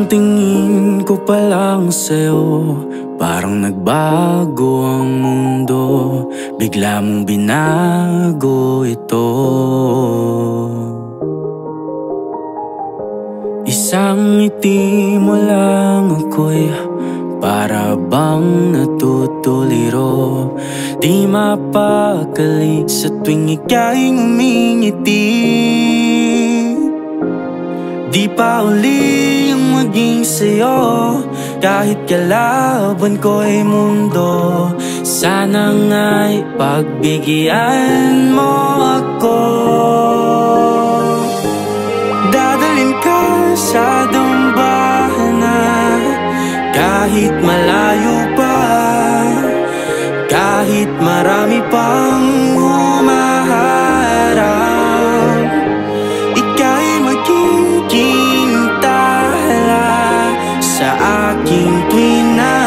Unang tingin ko pa lang sa'yo, parang nagbago ang mundo. Bigla mong binago ito. Isang ngiti mo lang ako'y para bang natutuliro. Di mapakali sa tuwing ika'y ngumingiti. Di pa uli ang maging sa'yo, kahit kalaban ko'y mundo. Sana nga'y pagbigyan mo ako. Dadalhin ka sa dambahan na kahit malayo pa, kahit marami pang humaharap, ika'y magiging tala sa aking tuwina,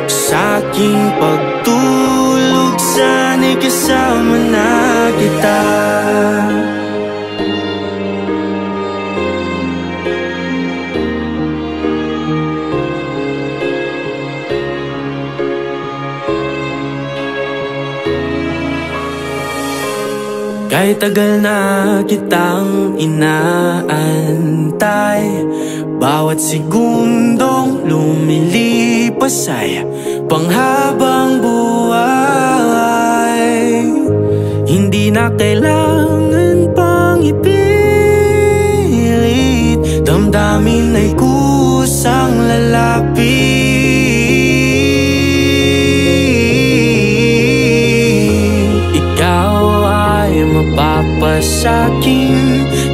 sa aking pagtulog. Sana'y kasama na kita. Kahit tagal na kitang inaantay, bawat segundong lumilipas ay panghabang buhay. Hindi na kailangan pang ipilit, damdamin ay kusang lalapit. Mapapasakin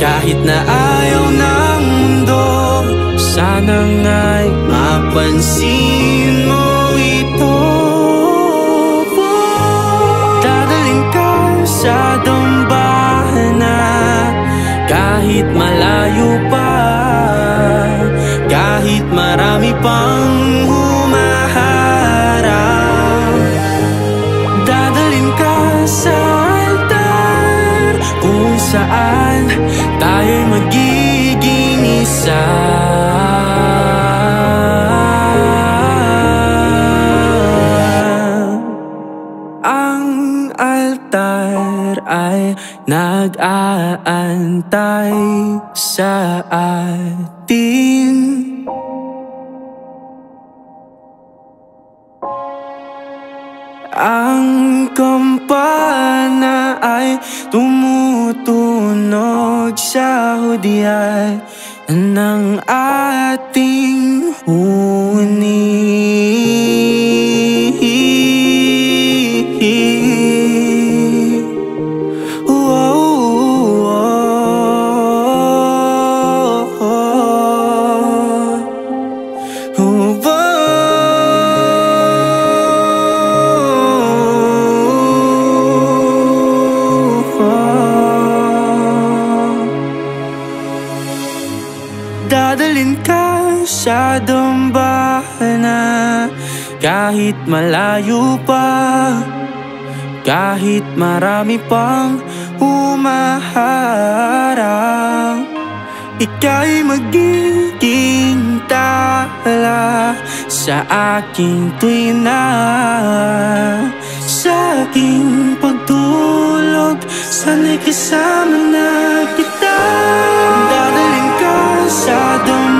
kahit na ayaw ng mundo. Sana nga'y mapansin mo ito. Dadalhin ka sa dambahan na kahit malayo pa, kahit marami pang humaharap. Dadalhin ka sa kung saan tayo'y magiging isa. Ang altar ay nag-aantay sa atin. Ang kampana ay tumutunog sa hudyat ng ating huni. Dadalhin ka sa dambahan na kahit malayo pa, kahit marami pang humaharap, ika'y magiging tala sa aking tuwina, sa aking pagtulog. Sana'y kasama na kita. Dadalhin ka sa dambahan